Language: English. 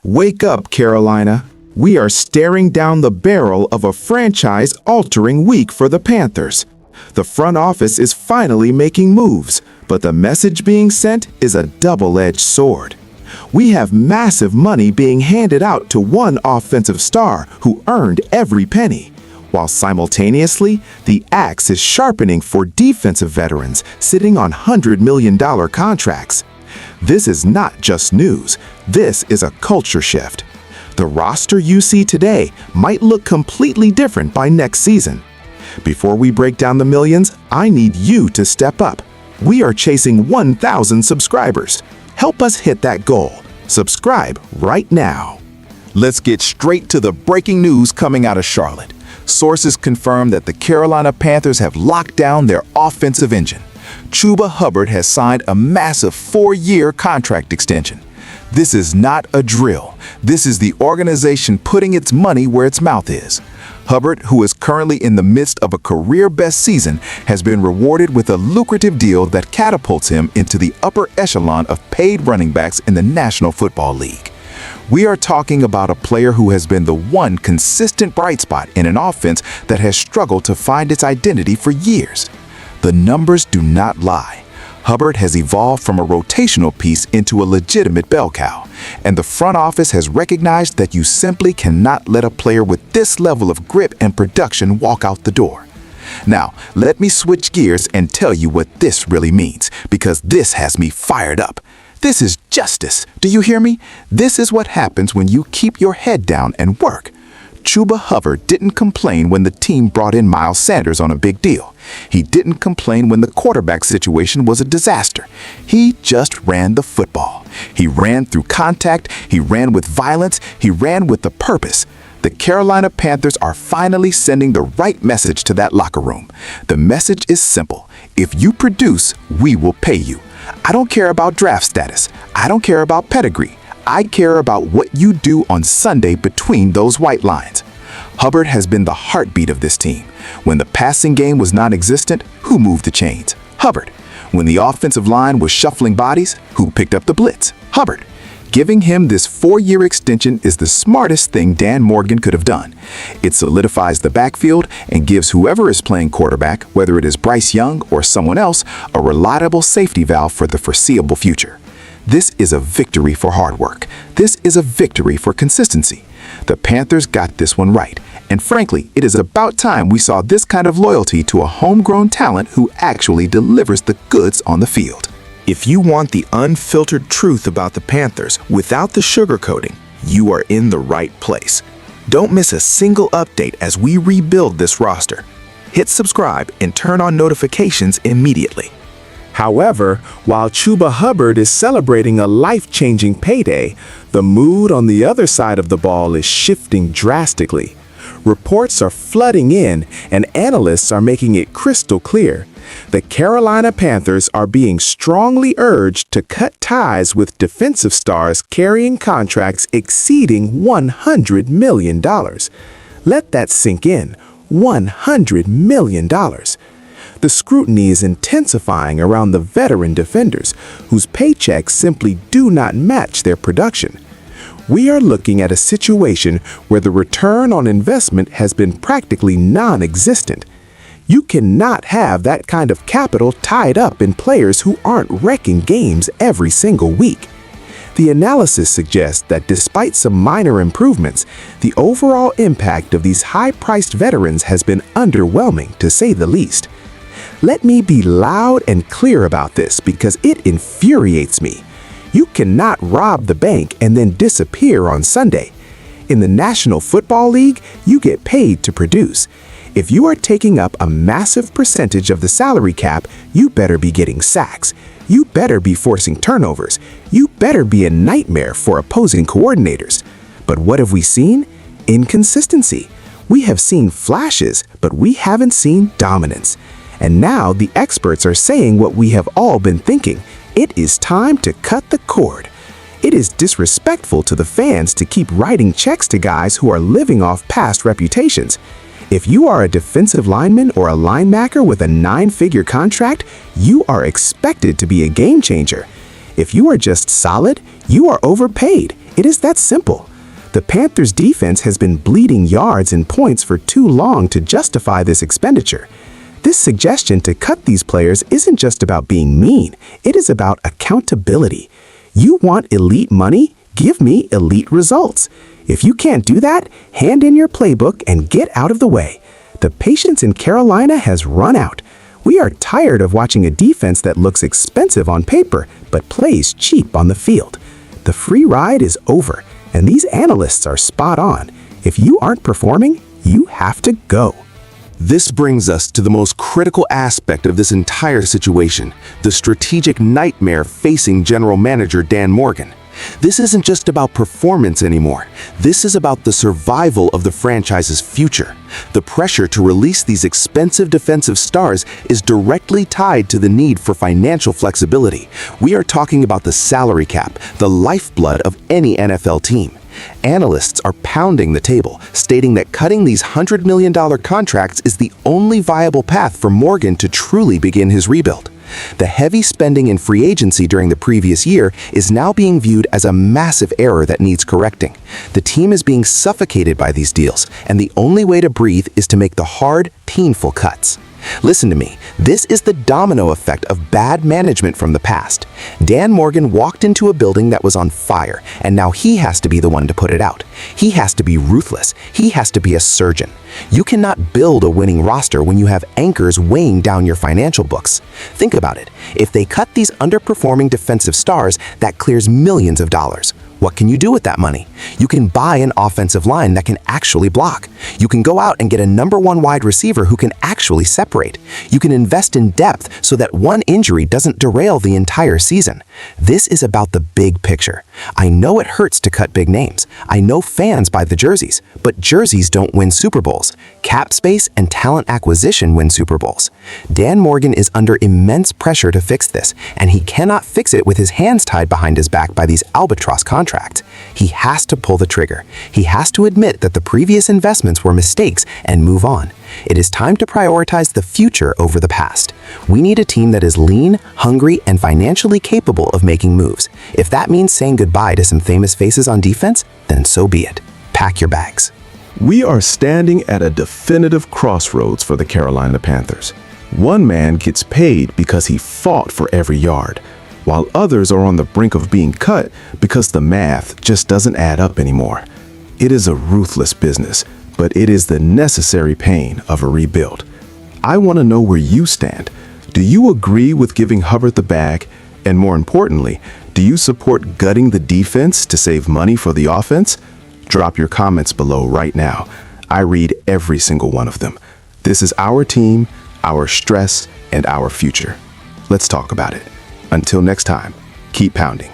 Wake up, Carolina. We are staring down the barrel of a franchise-altering week for the Panthers. The front office is finally making moves, but the message being sent is a double-edged sword. We have massive money being handed out to one offensive star who earned every penny, while simultaneously, the axe is sharpening for defensive veterans sitting on $100 million contracts. This is not just news, this is a culture shift. The roster you see today might look completely different by next season. Before we break down the millions, I need you to step up. We are chasing 1,000 subscribers. Help us hit that goal. Subscribe right now. Let's get straight to the breaking news coming out of Charlotte. Sources confirm that the Carolina Panthers have locked down their offensive engine. Chuba Hubbard has signed a massive 4-year contract extension. This is not a drill. This is the organization putting its money where its mouth is. Hubbard, who is currently in the midst of a career-best season, has been rewarded with a lucrative deal that catapults him into the upper echelon of paid running backs in the National Football League. We are talking about a player who has been the one consistent bright spot in an offense that has struggled to find its identity for years. The numbers do not lie. Hubbard has evolved from a rotational piece into a legitimate bell cow, and the front office has recognized that you simply cannot let a player with this level of grip and production walk out the door. Now, let me switch gears and tell you what this really means, because this has me fired up. This is justice. Do you hear me? This is what happens when you keep your head down and work. Chuba Hubbard didn't complain when the team brought in Miles Sanders on a big deal. He didn't complain when the quarterback situation was a disaster. He just ran the football. He ran through contact, he ran with violence, he ran with a purpose. The Carolina Panthers are finally sending the right message to that locker room. The message is simple. If you produce, we will pay you. I don't care about draft status. I don't care about pedigree. I care about what you do on Sunday between those white lines. Hubbard has been the heartbeat of this team. When the passing game was non-existent, who moved the chains? Hubbard. When the offensive line was shuffling bodies, who picked up the blitz? Hubbard. Giving him this 4-year extension is the smartest thing Dan Morgan could have done. It solidifies the backfield and gives whoever is playing quarterback, whether it is Bryce Young or someone else, a reliable safety valve for the foreseeable future. This is a victory for hard work. This is a victory for consistency. The Panthers got this one right. And frankly, it is about time we saw this kind of loyalty to a homegrown talent who actually delivers the goods on the field. If you want the unfiltered truth about the Panthers without the sugarcoating, you are in the right place. Don't miss a single update as we rebuild this roster. Hit subscribe and turn on notifications immediately. However, while Chuba Hubbard is celebrating a life-changing payday, the mood on the other side of the ball is shifting drastically. Reports are flooding in, and analysts are making it crystal clear. The Carolina Panthers are being strongly urged to cut ties with defensive stars carrying contracts exceeding $100 million. Let that sink in. $100 million. The scrutiny is intensifying around the veteran defenders, whose paychecks simply do not match their production. We are looking at a situation where the return on investment has been practically non-existent. You cannot have that kind of capital tied up in players who aren't wrecking games every single week. The analysis suggests that despite some minor improvements, the overall impact of these high-priced veterans has been underwhelming, to say the least. Let me be loud and clear about this because it infuriates me. You cannot rob the bank and then disappear on Sunday. In the National Football League, you get paid to produce. If you are taking up a massive percentage of the salary cap, you better be getting sacks. You better be forcing turnovers. You better be a nightmare for opposing coordinators. But what have we seen? Inconsistency. We have seen flashes, but we haven't seen dominance. And now the experts are saying what we have all been thinking. It is time to cut the cord. It is disrespectful to the fans to keep writing checks to guys who are living off past reputations. If you are a defensive lineman or a linebacker with a 9-figure contract, you are expected to be a game changer. If you are just solid, you are overpaid. It is that simple. The Panthers defense has been bleeding yards and points for too long to justify this expenditure. This suggestion to cut these players isn't just about being mean, it is about accountability. You want elite money? Give me elite results. If you can't do that, hand in your playbook and get out of the way. The patience in Carolina has run out. We are tired of watching a defense that looks expensive on paper but plays cheap on the field. The free ride is over, and these analysts are spot on. If you aren't performing, you have to go. This brings us to the most critical aspect of this entire situation, the strategic nightmare facing General Manager Dan Morgan. This isn't just about performance anymore. This is about the survival of the franchise's future. The pressure to release these expensive defensive stars is directly tied to the need for financial flexibility. We are talking about the salary cap, the lifeblood of any NFL team. Analysts are pounding the table, stating that cutting these $100 million contracts is the only viable path for Morgan to truly begin his rebuild. The heavy spending in free agency during the previous year is now being viewed as a massive error that needs correcting. The team is being suffocated by these deals, and the only way to breathe is to make the hard, painful cuts. Listen to me, this is the domino effect of bad management from the past. Dan Morgan walked into a building that was on fire, and now he has to be the one to put it out. He has to be ruthless. He has to be a surgeon. You cannot build a winning roster when you have anchors weighing down your financial books. Think about it. If they cut these underperforming defensive stars, that clears millions of dollars. What can you do with that money? You can buy an offensive line that can actually block. You can go out and get a #1 wide receiver who can actually separate. You can invest in depth so that one injury doesn't derail the entire season. This is about the big picture. I know it hurts to cut big names. I know fans buy the jerseys, but jerseys don't win Super Bowls. Cap space and talent acquisition win Super Bowls. Dan Morgan is under immense pressure to fix this, and he cannot fix it with his hands tied behind his back by these albatross contracts. He has to pull the trigger. He has to admit that the previous investments were mistakes and move on. It is time to prioritize the future over the past. We need a team that is lean, hungry, and financially capable of making moves. If that means saying goodbye to some famous faces on defense, then so be it. Pack your bags. We are standing at a definitive crossroads for the Carolina Panthers. One man gets paid because he fought for every yard, while others are on the brink of being cut because the math just doesn't add up anymore. It is a ruthless business, but it is the necessary pain of a rebuild. I want to know where you stand. Do you agree with giving Hubbard the bag? And more importantly, do you support gutting the defense to save money for the offense? Drop your comments below right now. I read every single one of them. This is our team, our stress, and our future. Let's talk about it. Until next time, keep pounding.